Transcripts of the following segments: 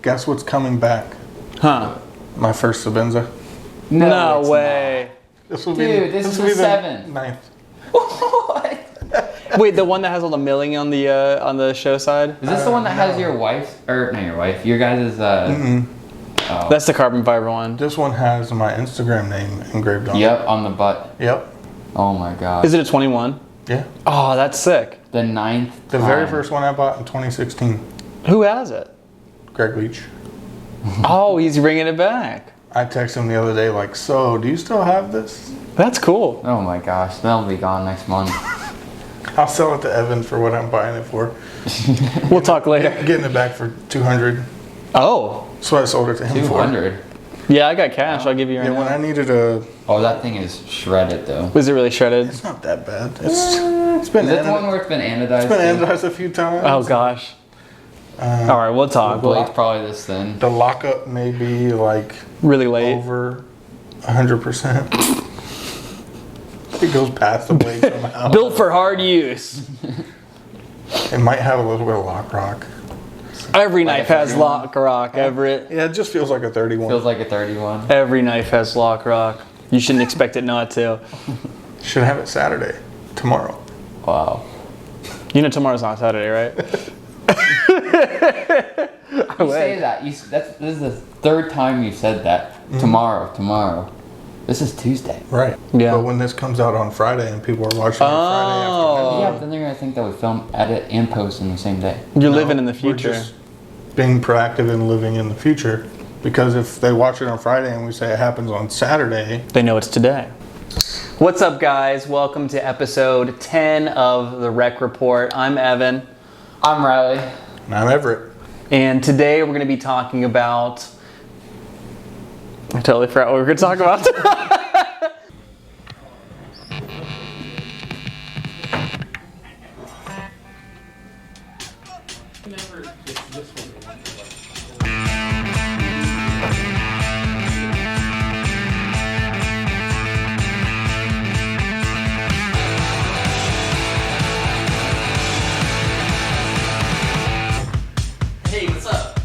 Guess what's coming back? Huh? My first Sebenza. No way. This will Dude, this is the 7th. 9th. What? Wait, the one that has all the milling on the show side? Is this the one that has your wife's, or not your wife, your guys' Oh. That's the carbon fiber one. This one has my Instagram name engraved on it. Yep, on the butt. Yep. Oh my god. Is it a 21? Yeah. Oh, that's sick. The 9th The very first one I bought in 2016. Who has it? Greg Leach. Oh, he's bringing it back. I texted him the other day like, so, do you still have this? That's cool. Oh my gosh, that'll be gone next month. I'll sell it to Evan for what I'm buying it for. We'll talk later. Getting it back for $200. Oh. That's what I sold it to him 200. Yeah, I got cash. I'll give you right for. Yeah, now. when I needed a... Oh, that thing is shredded though. Was it really shredded? It's not that bad. It's been Is that the one where it's been anodized? It's been anodized a few times. Oh gosh. All right, we'll talk. The blade's probably this thin. The lockup may be like Really late. over 100%. It goes past the blade somehow. Built for hard use. It might have a little bit of lock rock. Every Like knife a has 31? lock rock, Everett. Yeah, it just feels like a 31. Feels like a 31. Every knife has lock rock. You shouldn't expect it not to. Should have it Saturday. Tomorrow. Wow. You know tomorrow's not Saturday, right? You say that. This is the 3rd time you said that. Tomorrow. This is Tuesday. Right. Yeah. But when this comes out on Friday and people are watching on Friday afternoon, Yeah, but then they're gonna think that we film, edit, and post in the same day. You're no, living in the we're future. just being proactive and living in the future. Because if they watch it on Friday and we say it happens on Saturday, They know it's today. What's up, guys? Welcome to episode 10 of the Rec Report. I'm Evan. I'm Riley. and I'm Everett. And today we're going to be talking about... I totally forgot what we were going to talk about. Hey, what's up?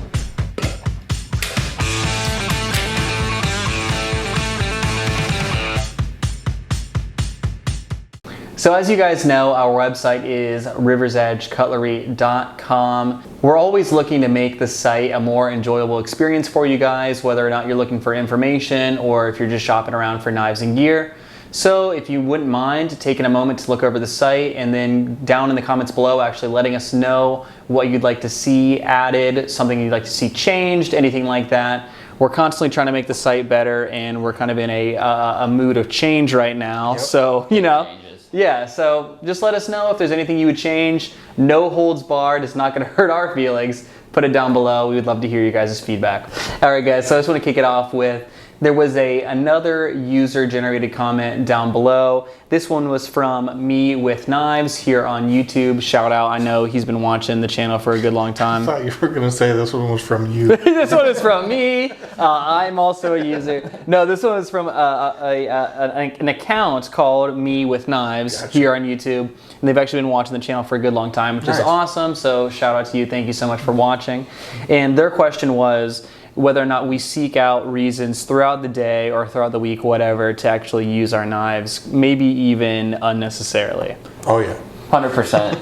So as you guys know, our website is riversedgecutlery.com. We're always looking to make the site a more enjoyable experience for you guys, whether or not you're looking for information or if you're just shopping around for knives and gear. So if you wouldn't mind taking a moment to look over the site and then down in the comments below actually letting us know what you'd like to see added, something you'd like to see changed, anything like that. We're constantly trying to make the site better and we're kind of in a mood of change right now. Yep. So, you know. Changes. Yeah, so just let us know if there's anything you would change. No holds barred. It's not going to hurt our feelings. Put it down below. We would love to hear you guys' feedback. All right, guys, so I just want to kick it off with, there was another user-generated comment down below. This one was from Me With Knives here on YouTube. Shout out. I know he's been watching the channel for a good long I time. thought you were going to say this one was from you. This one is from me. I'm also a user. No, this one is from an account called Me With Knives here on YouTube. And they've actually been watching the channel for a good long time, which is awesome. So shout out to you. Thank you so much for watching. And their question was whether or not we seek out reasons throughout the day or throughout the week, whatever, to actually use our knives, maybe even unnecessarily. Oh, yeah. 100%.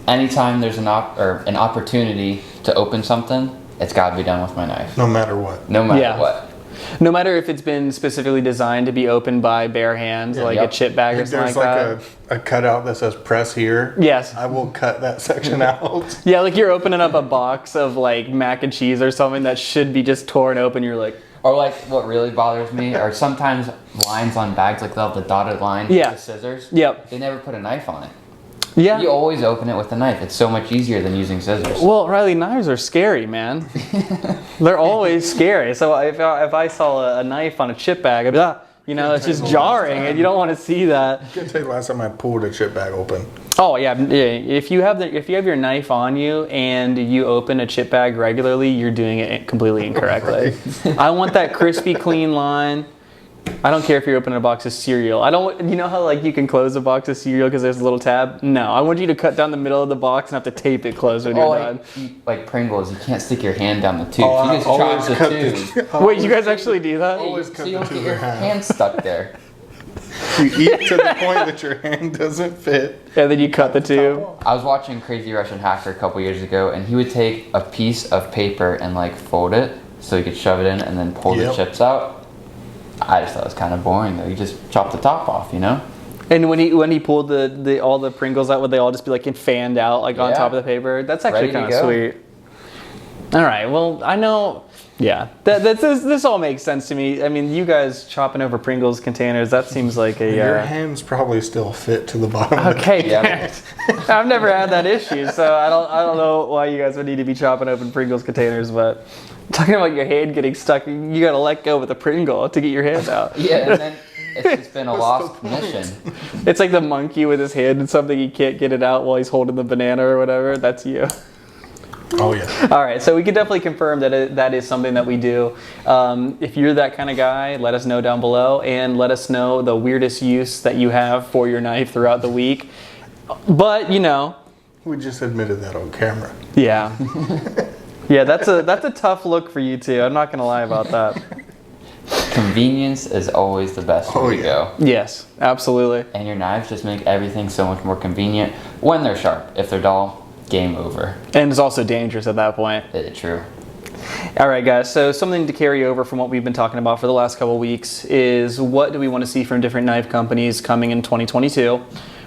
Anytime there's an opportunity to open something, it's got to be done with my knife. No matter what. No matter what. No matter if it's been specifically designed to be opened by bare hands, like a chip bag or If something there's like that. a cutout that says press here, Yes. I will cut that section out. Yeah, like you're opening up a box of like mac and cheese or something that should be just torn open. You're like, Or like what really bothers me are sometimes lines on bags, like they'll have the dotted line Yeah. with the scissors. Yep. They never put a knife on it. yeah. You always open it with a knife. It's so much easier than using scissors. Well, Riley, knives are scary, man. They're always scary. So if I saw a knife on a chip bag, I'd be like, you know, it's just jarring, and you don't want to see that. I can tell you the last time I pulled a chip bag open. Oh yeah, if you have your knife on you and you open a chip bag regularly, you're doing it completely incorrectly. I want that crispy, clean line. I don't care if you're opening a box of cereal. I don't. You know how like you can close a box of cereal because there's a little tab? No, I want you to cut down the middle of the box and have to tape it closed when you're done. Like Pringles, you can't stick your hand down the tube. Oh, You just always chop cut the tube. Wait, you guys actually do that? Always So cut you the don't get tube your in half. hand stuck there. You eat to the point that your hand doesn't fit. And then you cut the tube. I was watching Crazy Russian Hacker a couple years ago, and he would take a piece of paper and like fold it so he could shove it in and then pull the Yep. chips out. I just thought it was kind of boring though. You just chop the top off, you know? And when he pulled the all the Pringles out, would they all just be like fanned out like on Yeah. top of the paper? That's actually Ready to kind of go. sweet. All right, well I know. Yeah, this all makes sense to me. I mean, you guys chopping over Pringles containers, that seems like a... Your hands probably still fit to the bottom. of the Okay, Yeah. I've never had that issue, so I don't know why you guys would need to be chopping open Pringles containers, but talking about your hand getting stuck, you gotta let go with a Pringle to get your hand out. Yeah, and then it's just been a lost mission. It's like the monkey with his hand in something, he can't get it out while he's holding the banana or whatever. That's you. Oh yeah. All right, so we can definitely confirm that that is something that we do. If you're that kind of guy, let us know down below and let us know the weirdest use that you have for your knife throughout the week. But, you know, We just admitted that on camera. yeah. Yeah, that's a tough look for you too. I'm not going to lie about that. Convenience is always the best way to go. Yes, absolutely. And your knives just make everything so much more convenient when they're sharp. If they're dull, game over. And it's also dangerous at that point. True. All right, guys, so something to carry over from what we've been talking about for the last couple of weeks is what do we want to see from different knife companies coming in 2022.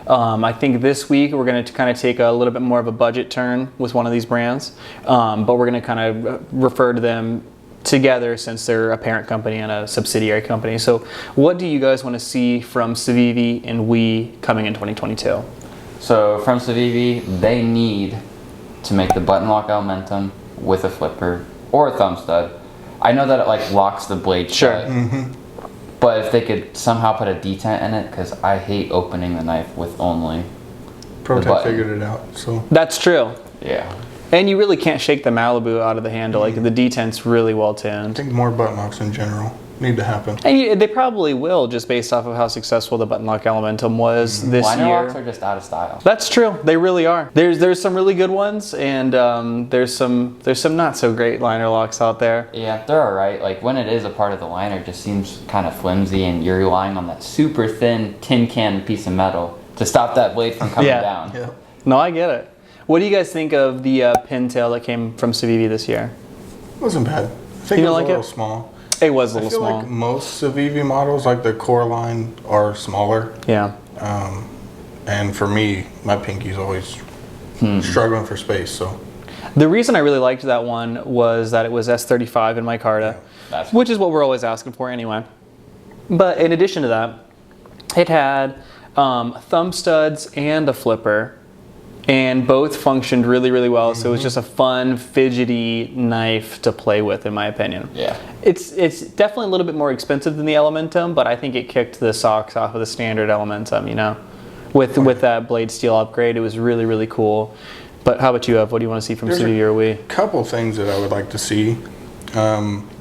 I think this week we're going to kind of take a little bit more of a budget turn with one of these brands, but we're going to kind of refer to them together since they're a parent company and a subsidiary company. So what do you guys want to see from Civivi and we coming in 2022? So from Civivi, they need to make the button lock Elementum with a flipper or a thumb stud. I know that it like locks the blade shut. But if they could somehow put a detent in it, because I hate opening the knife with only the Protech button. figured it out. So That's true. Yeah. And you really can't shake the Malibu out of the handle. Like the detent's really well I tuned. think more button locks in general need to happen. And they probably will, just based off of how successful the button lock Elementum was this Liner year. locks are just out of style. That's true. They really are. There's some really good ones, and there's some not so great liner locks out there. Yeah, they're alright. Like when it is a part of the liner, it just seems kind of flimsy, and you're relying on that super thin tin can piece of metal to stop that blade from coming Yeah. down. Yeah. No, I get it. What do you guys think of the pintail that came from Civivi this year? It wasn't bad. I think You it was like a little it? small. It was a I little feel small. like most Civivi models, like the core line, are smaller. Yeah. And for me, my pinky's always struggling for space. So The reason I really liked that one was that it was S35 in micarta, That's which is what we're always asking for anyway. But in addition to that, it had thumb studs and a flipper, and both functioned really, really well. So it was just a fun, fidgety knife to play with, in my opinion. Yeah. It's definitely a little bit more expensive than the Elementum, but I think it kicked the socks off of the standard Elementum, you know? With that blade steel upgrade, it was really, really cool. But how about you, Ev? What do you want to see from There's Civivi or we? couple things that I would like to see.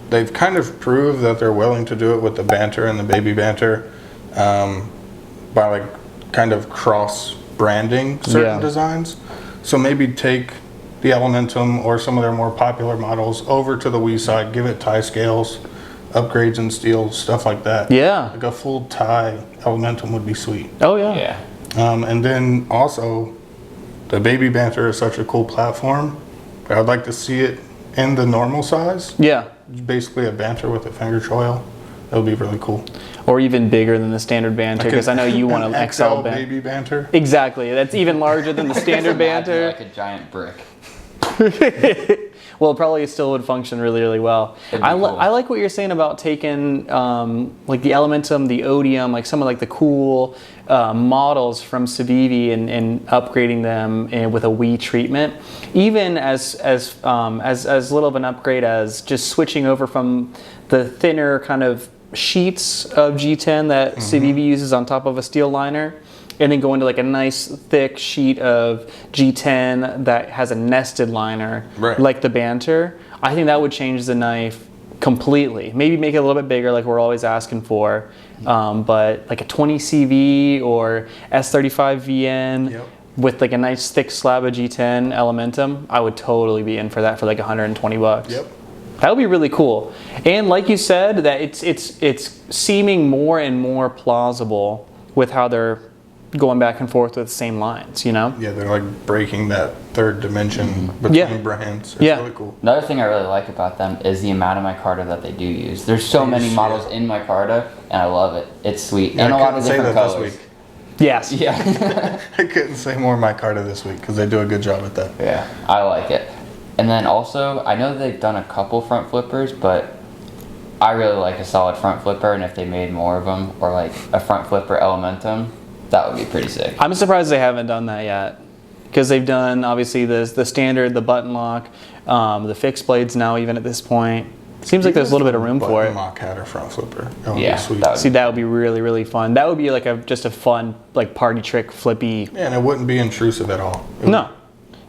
They've kind of proved that they're willing to do it with the banter and the baby banter by like kind of cross branding certain Yeah. designs. So maybe take the Elementum or some of their more popular models over to the Wii side, give it tie scales, upgrades in steel, stuff like that. Yeah. Like a full tie Elementum would be sweet. Oh, yeah. Yeah. And then also, the baby banter is such a cool platform. But I'd like to see it in the normal size. Yeah. It's basically a banter with a finger choil. That would be really cool. Or even bigger than the standard banter, because I know you want an XL banter. baby banter. Exactly. That's even larger than the standard Imagine banter. like a giant brick. Well, it probably still would function really, really well. It'd be cool. I like what you're saying about taking like the Elementum, the Odium, like some of like the cool models from Civivi and upgrading them with a Wii treatment. Even as little of an upgrade as just switching over from the thinner kind of sheets of G10 that Civivi uses on top of a steel liner, and then go into like a nice thick sheet of G10 that has a nested liner, Right. like the banter. I think that would change the knife completely. Maybe make it a little bit bigger, like we're always asking for. But like a 20 CV or S35 VN. Yep. With like a nice thick slab of G10 Elementum, I would totally be in for that for like 120 bucks. Yep. That would be really cool. And like you said, that it's seeming more and more plausible with how they're going back and forth with the same lines, you know? Yeah, they're like breaking that third dimension between brands. It's really cool. Another thing I really like about them is the amount of micarta that they do use. There's so many models in micarta, and I love it. It's sweet. Yeah, and a lot of different colors. This week. Yes. Yeah. I couldn't say more micarta this week because they do a good job at that. Yeah, I like it. And then also, I know they've done a couple front flippers, but I really like a solid front flipper, and if they made more of them, or like a front flipper Elementum, that would be pretty sick. I'm surprised they haven't done that yet, because they've done obviously the standard, the button lock, the fixed blades now even at this point. Seems like there's a little bit of room for it. Button lock had a front flipper. That would Yeah, be sweet. That would be really, really fun. That would be like just a fun like party trick flippy. Yeah, and it wouldn't be intrusive at all. No.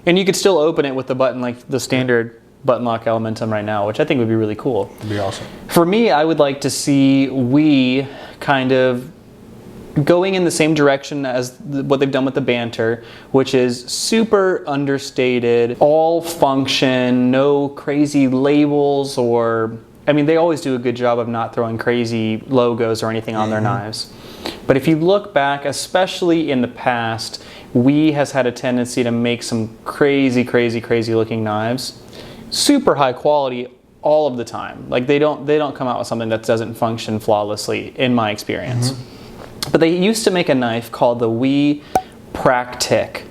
And you could still open it with the button, like the standard button lock Elementum right now, which I think would be really cool. It'd be awesome. For me, I would like to see we kind of going in the same direction as what they've done with the Banter, which is super understated, all function, no crazy labels or, I mean, they always do a good job of not throwing crazy logos or anything on their knives. But if you look back, especially in the past, We has had a tendency to make some crazy looking knives. Super high quality all of the time. Like they don't come out with something that doesn't function flawlessly in my experience. But they used to make a knife called the Protech.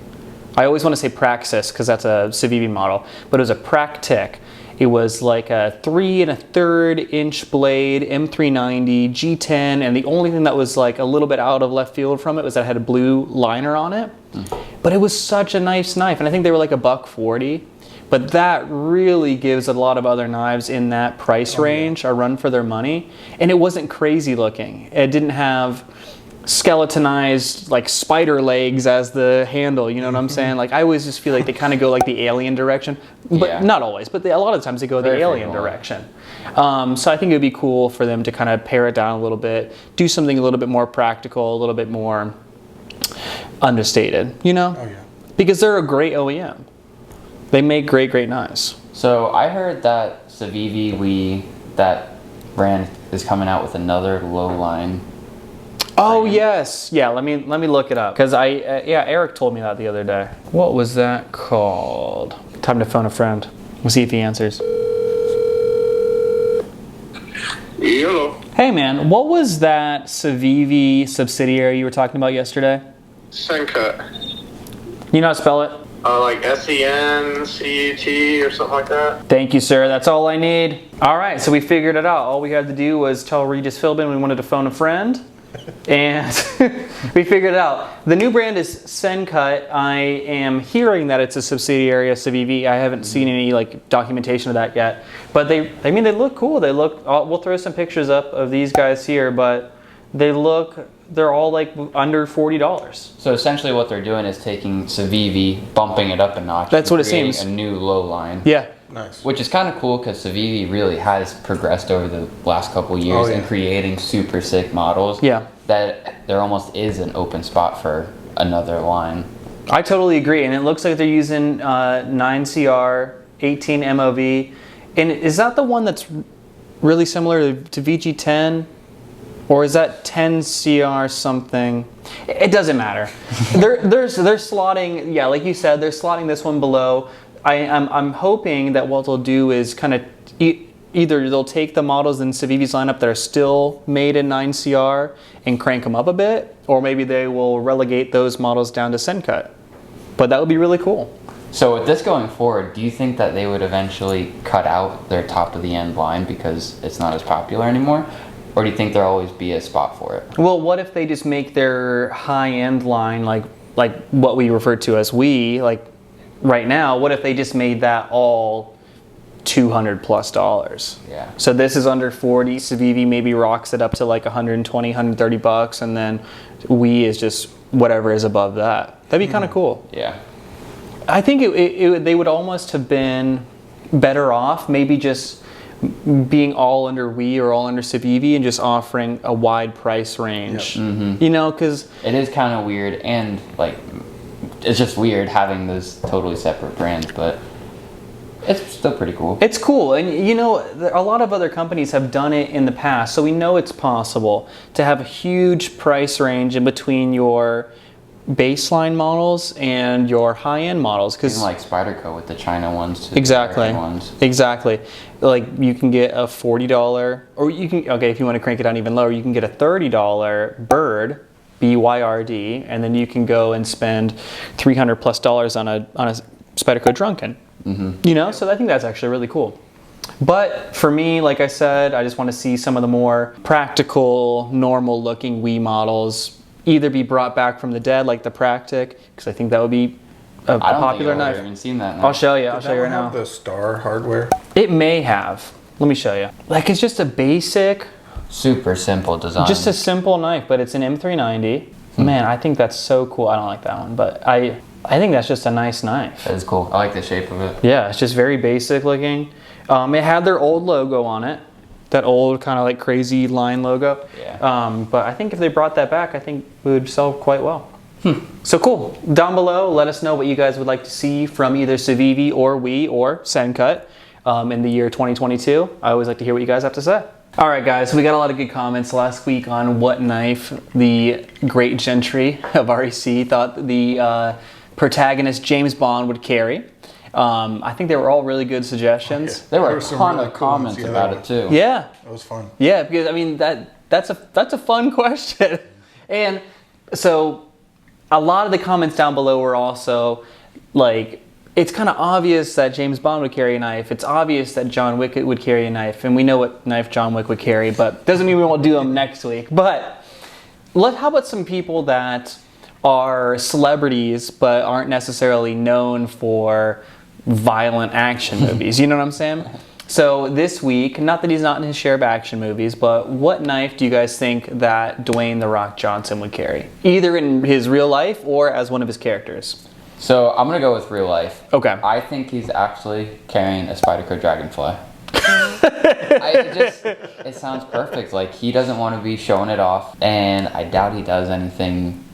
I always want to say Praxis because that's a Civivi model, but it was a Protech. It was like a 3 1/3 inch blade, M390, G10, and the only thing that was like a little bit out of left field from it was that it had a blue liner on it. But it was such a nice knife, and I think they were like $140. But that really gives a lot of other knives in that price range a run for their money. And it wasn't crazy looking. It didn't have skeletonized like spider legs as the handle, you know what I'm saying? Like I always just feel like they kind of go like the alien direction, but not always, but a lot of times they go the alien direction. So I think it would be cool for them to kind of pare it down a little bit, do something a little bit more practical, a little bit more understated, you know? Oh yeah. Because they're a great OEM. They make great knives. So I heard that Civivi, that brand is coming out with another low line. Oh yes, yeah. Let me look it up because Eric told me that the other day. What was that called? Time to phone a friend. We'll see if he answers. Hello. Hey man, what was that Civivi subsidiary you were talking about yesterday? Sencut. You know how to spell it? Like SENCUT or something like that. Thank you, sir. That's all I need. All right, so we figured it out. All we had to do was tell Regis Philbin we wanted to phone a friend. And we figured it out. The new brand is Sencut. I am hearing that it's a subsidiary of Civivi. I haven't seen any like documentation of that yet. But they look cool. They look. We'll throw some pictures up of these guys here, but they're all like under $40. So essentially what they're doing is taking Civivi, bumping it up a notch. That's what it creating seems. A new low line. Yeah. Nice. Which is kind of cool because Civivi really has progressed over the last couple years in creating super sick models. Yeah. That there almost is an open spot for another line. I totally agree, and it looks like they're using 9CR, 18 MOV. And is that the one that's really similar to VG10? Or is that 10CR something? It doesn't matter. they're slotting, yeah, like you said, they're slotting this one below. I'm hoping that what they'll do is kind of either they'll take the models in Civivi's lineup that are still made in 9CR and crank them up a bit, or maybe they will relegate those models down to Sencut. But that would be really cool. So with this going forward, do you think that they would eventually cut out their top of the end line because it's not as popular anymore? Or do you think there'll always be a spot for it? Well, what if they just make their high-end line like what we refer to as like right now? What if they just made that all $200+? Yeah. So this is under 40. Civivi maybe rocks it up to like 120, 130 bucks, and then is just whatever is above that. That'd be kind of cool. Yeah. I think they would almost have been better off maybe just being all under Wii or all under Civivi and just offering a wide price range. You know, because it is kind of weird, and like it's just weird having those totally separate brands, but it's still pretty cool. it's cool. And you know, a lot of other companies have done it in the past, so we know it's possible to have a huge price range in between your baseline models and your high-end models, Even because like Spyderco with the China ones too. exactly, The American ones. exactly. Like you can get a $40, or you can, okay, if you want to crank it down even lower, you can get a $30 Bird, BYRD, and then you can go and spend $300+ on a Spyderco Drunken. You know, so I think that's actually really cool. But for me, like I said, I just want to see some of the more practical, normal-looking Wii models either be brought back from the dead, like the Protech, because I think that would be a I don't popular think I've knife. even seen that. I'll show you. I'll Did show that you one right now. have the star hardware? It may have. Let me show you. Like, it's just a basic, Super simple design. just a simple knife, but it's an M390. Man, I think that's so cool. I don't like that one, but I think that's just a nice knife. That is cool. I like the shape of it. Yeah, it's just very basic looking. It had their old logo on it. That old kind of like crazy line logo. Yeah. But I think if they brought that back, I think it would sell quite well. So cool. Down below, let us know what you guys would like to see from either Civivi or Wii or Sencut in the year 2022. I always like to hear what you guys have to say. All right, guys, we got a lot of good comments last week on what knife the great gentry of REC thought the protagonist James Bond would carry. I think they were all really good suggestions. There were a some ton really of cool ones comments the other about one. it too. Yeah. That was fun. Yeah, because I mean that's a fun question. And so a lot of the comments down below were also like, it's kind of obvious that James Bond would carry a knife. It's obvious that John Wick would carry a knife, and we know what knife John Wick would carry, but doesn't mean we won't do them next week. But how about some people that are celebrities but aren't necessarily known for violent action movies? You know what I'm saying? So this week, not that he's not in his share of action movies, but what knife do you guys think that Dwayne "The Rock" Johnson would carry? Either in his real life or as one of his characters. So I'm gonna go with real life. Okay. I think he's actually carrying a Spyderco Dragonfly. It sounds perfect. Like, he doesn't want to be showing it off, and I doubt he does anything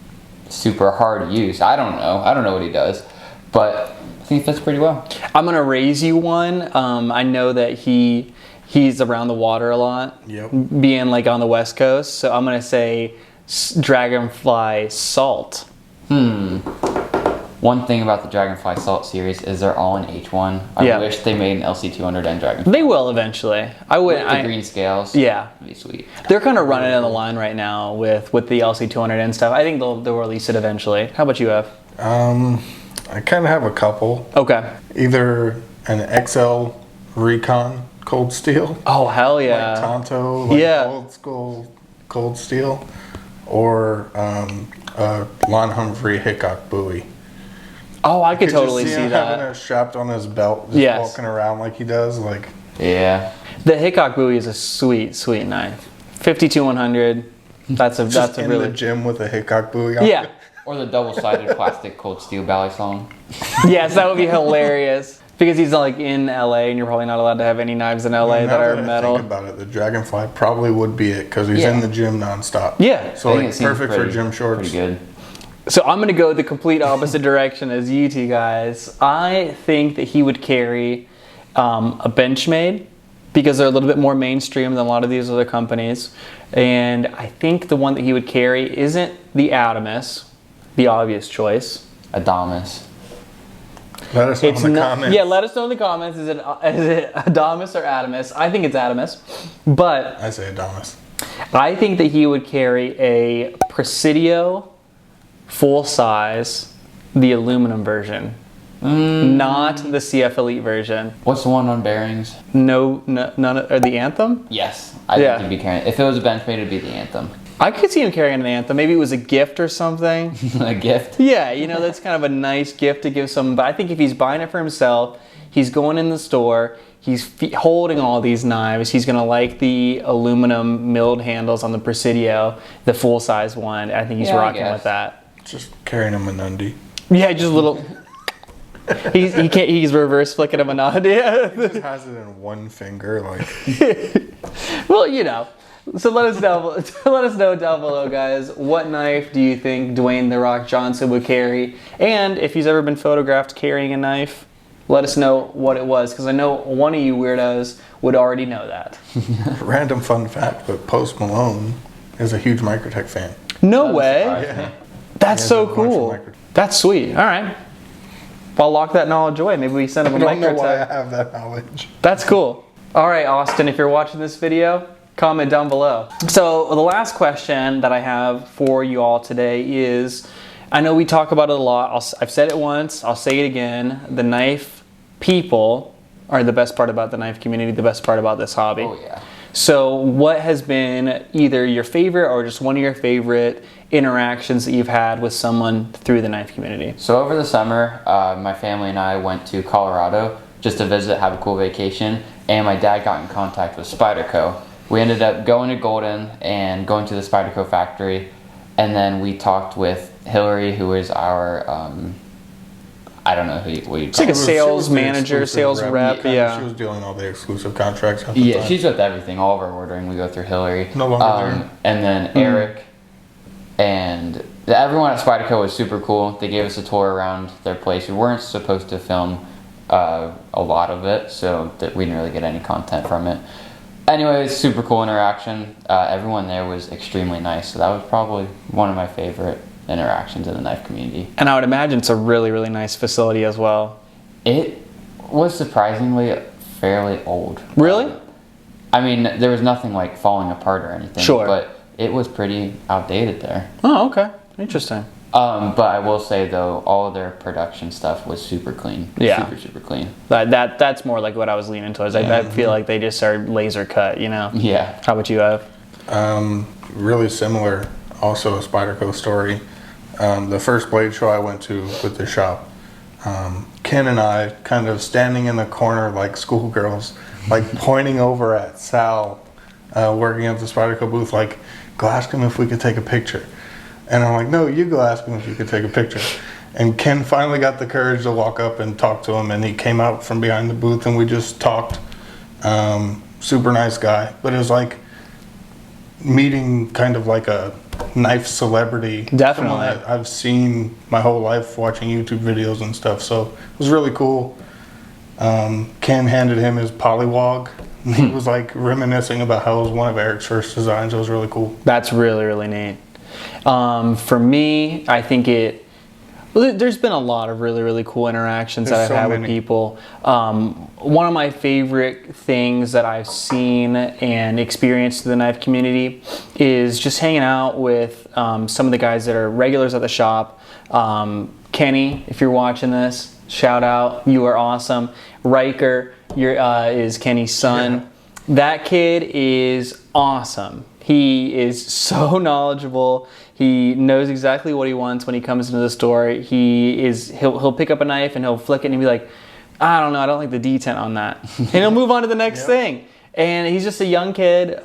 super hard use. I don't know what he does, but I think it fits pretty well. I'm gonna raise you one. I know that he's around the water a lot, Yep. being like on the West Coast. So I'm gonna say Dragonfly Salt. One thing about the Dragonfly Salt series is they're all in H1. I wish they made an LC200 and Dragonfly. They will eventually. I would. With the green scales. Yeah. That'd be sweet. They're kind of running in the line right now with the LC200 and stuff. I think they'll release it eventually. How about you, Ev? I kind of have a couple. Okay. Either an XL Recon cold steel, Oh hell yeah. like Tonto, like Yeah. old school cold steel, or a Lon Humphrey Hickok buoy. Oh, I could Could you totally see him having that. it strapped on his belt, just Yes. walking around like he does, like. Yeah. The Hickok buoy is a sweet knife. 52-100. That's a Just in really the gym with a Hickok buoy on. yeah. Or the double-sided plastic cold steel ballet song. Yes, that would be hilarious. Because he's like in LA, and you're probably not allowed to have any knives in LA Now that are I metal. think about it, the Dragonfly probably would be it because he's Yeah. in the gym nonstop. Yeah. So I think like it seems perfect for pretty- gym shorts. Pretty good. So I'm gonna go the complete opposite direction as you two guys. I think that he would carry a Benchmade because they're a little bit more mainstream than a lot of these other companies. And I think the one that he would carry isn't the Adamus, the obvious choice. Adamus. Let us know in the comments. Yeah, let us know in the comments. Is it Adamus or Adamus? I think it's Adamus, but I say Adonis. I think that he would carry a Presidio full size, the aluminum version, not the CF Elite version. What's the one on bearings? No, none of, or the Anthem. Yes. I Yeah. think he'd be carrying. If it was a Benchmade, it'd be the Anthem. I could see him carrying an Anthem. Maybe it was a gift or something. A gift. Yeah, you know, that's kind of a nice gift to give someone. But I think if he's buying it for himself, he's going in the store, he's holding all these knives, he's going to like the aluminum milled handles on the Presidio, the full-size one. I think he's Yeah, I rocking guess. with that. Just carrying him an undie. Yeah, just a little... he can't. He's reverse flicking him a nod. Yeah. He just has it in one finger, like. Well, you know. So let us know down below, guys. What knife do you think Dwayne "The Rock" Johnson would carry? And if he's ever been photographed carrying a knife, let us know what it was, because I know one of you weirdos would already know that. Random fun fact, but Post Malone is a huge Microtech fan. No way. Yeah. That's He so has a bunch of cool. Microtech. That's sweet. All right. I'll lock that knowledge away. Maybe we send him a I don't know why I Microtech. have that knowledge. That's cool. All right, Austin, if you're watching this video, comment down below. So the last question that I have for you all today is, I know we talk about it a lot. I've said it once, I'll say it again. The knife people are the best part about the knife community, the best part about this hobby. Oh yeah. So what has been either your favorite or just one of your favorite interactions that you've had with someone through the knife community? So over the summer, my family and I went to Colorado just to visit, have a cool vacation, and my dad got in contact with Spyderco. We ended up going to Golden and going to the Spyderco factory, and then we talked with Hillary, who is our, I don't know what you'd It's like call a her. sales She was the manager, exclusive sales rep, yeah. She was doing all the exclusive contracts. At the Yeah, time. she's with everything. All of our ordering, we go through Hillary. No longer there. And then Eric and everyone at Spyderco was super cool. They gave us a tour around their place. We weren't supposed to film a lot of it, so that we didn't really get any content from it. Anyway, super cool interaction. Everyone there was extremely nice, so that was probably one of my favorite interactions in the knife community. And I would imagine it's a really, really nice facility as well. It was surprisingly fairly old. Really? I mean, there was nothing like falling apart or anything. Sure. But it was pretty outdated there. Oh, okay. Interesting. But I will say though, all of their production stuff was super clean. Yeah. Super clean. That's more like what I was leaning towards. I feel like they just are laser cut, you know? Yeah. How about you, Ev? Really similar, also a Spyderco story. The first blade show I went to with the shop, Ken and I kind of standing in the corner like schoolgirls, like pointing over at Sal, working at the Spyderco booth, like, go ask him if we could take a picture. And I'm like, no, you go ask him if you could take a picture. And Ken finally got the courage to walk up and talk to him, and he came out from behind the booth and we just talked. Super nice guy, but it was like meeting kind of like a knife celebrity. Definitely. Someone that I've seen my whole life watching YouTube videos and stuff, so it was really cool. Ken handed him his polywog. He was like reminiscing about how it was one of Eric's first designs. It was really cool. That's really, really neat. For me, I think there's been a lot of really, really cool interactions that I've There's so had with many. people. One of my favorite things that I've seen and experienced in the knife community is just hanging out with some of the guys that are regulars at the shop. Kenny, if you're watching this, shout out, you are awesome. Riker is Kenny's son. Yeah. That kid is awesome. He is so knowledgeable. He knows exactly what he wants when he comes into the store. He'll pick up a knife and he'll flick it and he'll be like, I don't know, I don't like the detent on that. And he'll move on to the next thing. And he's just a young kid,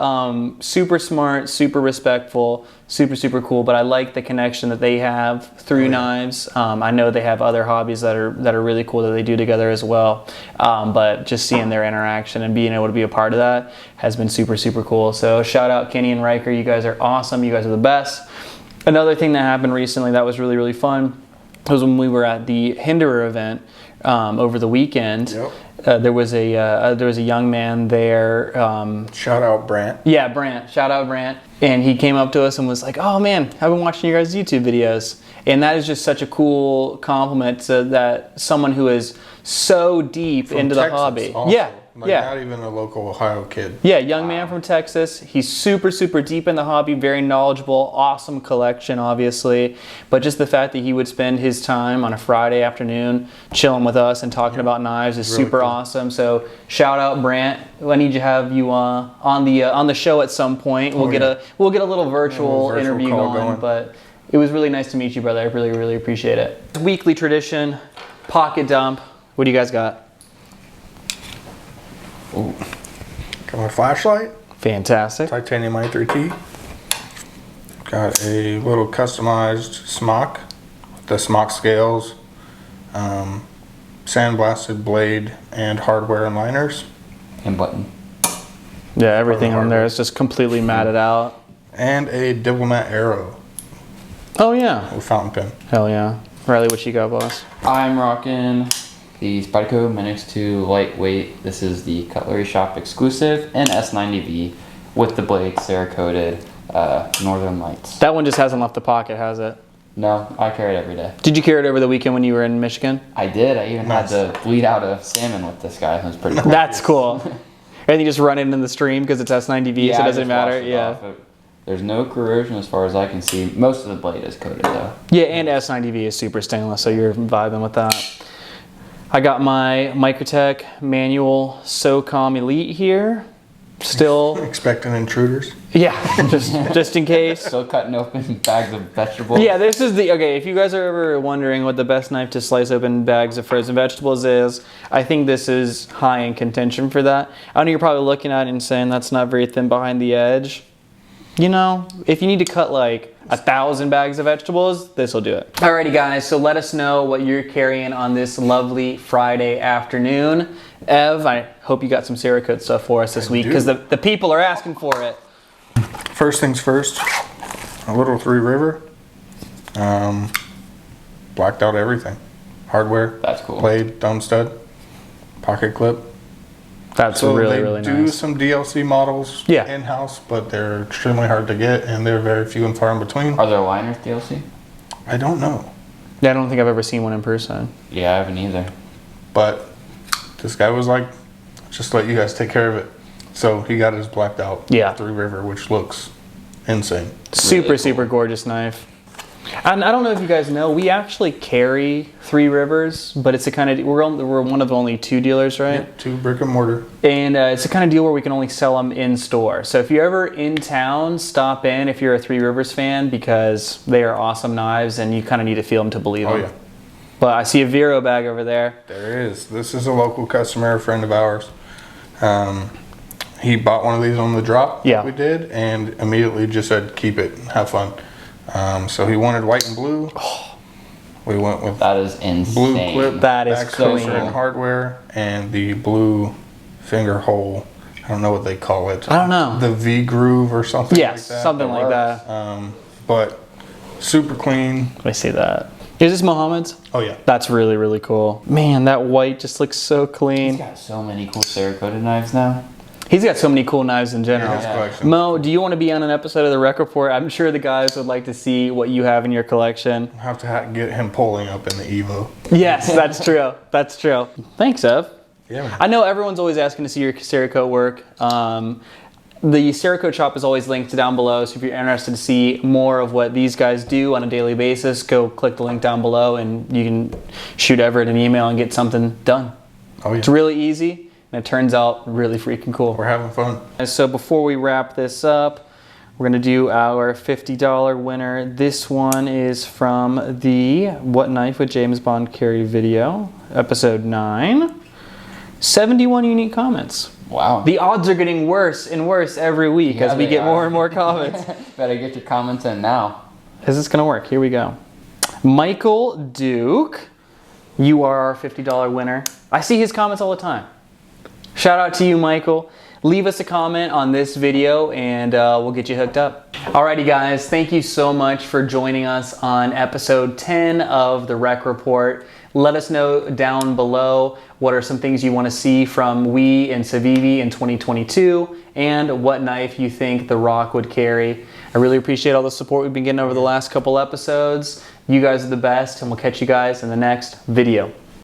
super smart, super respectful, super cool. But I like the connection that they have through knives. I know they have other hobbies that are really cool that they do together as well. But just seeing their interaction and being able to be a part of that has been super cool. So shout out Kenny and Riker. You guys are awesome. You guys are the best. Another thing that happened recently that was really fun was when we were at the Hinderer event over the weekend. Yep. There was a young man there. Shout out Brant. Yeah, Brant. Shout out Brant. And he came up to us and was like, "Oh man, I've been watching your guys' YouTube videos." And that is just such a cool compliment to that someone who is so deep From into Texas the hobby. also. Yeah, Like yeah. not even a local Ohio kid. Yeah, young man from Texas. He's super deep in the hobby, very knowledgeable, awesome collection, obviously. But just the fact that he would spend his time on a Friday afternoon chilling with us and talking about knives is Really super cool. awesome. So shout out Brant. I need to have you on the show at some point. We'll get a little virtual virtual interview call going. going. But it was really nice to meet you, brother. I really appreciate it. Weekly tradition, pocket dump. What do you guys got? Got my flashlight. Fantastic. Titanium i3T. Got a little customized smock with the smock scales. sandblasted blade and hardware and liners. And button. Yeah, everything on there is just completely matted out. And a Diplomat arrow Oh yeah. with fountain pen. Hell yeah. Riley, what you got, boss? I'm rocking the Spyderco Minix 2 Lightweight. This is the Cutlery Shop exclusive and S90V with the blade Cerakoted Northern Lights. That one just hasn't left the pocket, has it? No, I carry it every day. Did you carry it over the weekend when you were in Michigan? I did. I even Nice. had to bleed out a salmon with this guy. It was pretty cool. That's cool. And you just run it in the stream because it's S90V, so it I doesn't just matter. washed it Yeah. off. There's no corrosion as far as I can see. Most of the blade is coated though. Yeah, and S90V is super stainless, so you're vibing with that. I got my Microtech manual SOCOM Elite here. Still, Expecting intruders. yeah, just in case. Still cutting open bags of vegetables. Yeah, this is the, okay, if you guys are ever wondering what the best knife to slice open bags of frozen vegetables is, I think this is high in contention for that. I know you're probably looking at it and saying that's not very thin behind the edge. You know, if you need to cut like 1,000 bags of vegetables, this will do it. Alrighty guys, so let us know what you're carrying on this lovely Friday afternoon. Ev, I hope you got some Cerakote stuff for us this week because the people are asking for it. First things first, a little 3 River. Blacked out everything. Hardware, That's cool. blade, thumb stud, pocket clip. That's So really, they really do nice. some DLC models Yeah. in-house, but they're extremely hard to get and they're very few and far in between. Are there liners DLC? I don't know, Yeah, I don't think I've ever seen one in person. Yeah, I haven't either. but this guy was like, just let you guys take care of it. So he got his blacked out Yeah. 3 River, which looks insane. Super, cool. super gorgeous knife. And I don't know if you guys know, we actually carry 3 Rivers, but it's a kind of, we're one of only 2 dealers, right? Yep, 2 brick and mortar. And it's a kind of deal where we can only sell them in store. So if you're ever in town, stop in if you're a 3 Rivers fan because they are awesome knives and you kind of need to feel them to believe Oh them. yeah, But I see a Vero bag over there. there is. This is a local customer, a friend of ours. He bought one of these on the drop Yeah. we did and immediately just said, keep it, have fun. So he wanted white and blue. We went with That is insane. blue clip, That is back closer clean. and hardware, and the blue finger hole. I don't know what they call it. I don't know. The V groove or something Yes, like that. something like that. But super clean. Let me see that. Is this Mohammed's? Oh yeah. That's really, really cool. Man, that white just looks so He's clean. got so many cool Cerakoted knives now. He's got so many cool knives in general. His Yeah. collection. Mo, do you want to be on an episode of the Rec Report? I'm sure the guys would like to see what you have in your collection. I'll have to get him pulling up in the Evo. Yes, that's true. That's true. Thanks, Ev. Yeah, man. I know everyone's always asking to see your Cerakote work. The Cerakote shop is always linked down below, so if you're interested to see more of what these guys do on a daily basis, go click the link down below and you can shoot Everett an email and get something done. Oh yeah. It's really easy and it turns out really freaking cool. We're having fun. And so before we wrap this up, we're gonna do our $50 winner. This one is from the What Knife Would James Bond Carry video, episode 9. 71 unique comments. Wow. The odds are getting worse and worse every week Yeah, as we they get more are. and more comments. Better get your comments in now. Is this gonna work? Here we go. Michael Duke, you are our $50 winner. I see his comments all the time. Shout out to you, Michael. Leave us a comment on this video and we'll get you hooked up. Alrighty guys, thank you so much for joining us on episode 10 of the Rec Report. Let us know down below what are some things you want to see from we and Civivi in 2022 and what knife you think The Rock would carry. I really appreciate all the support we've been getting over the last couple episodes. You guys are the best and we'll catch you guys in the next video.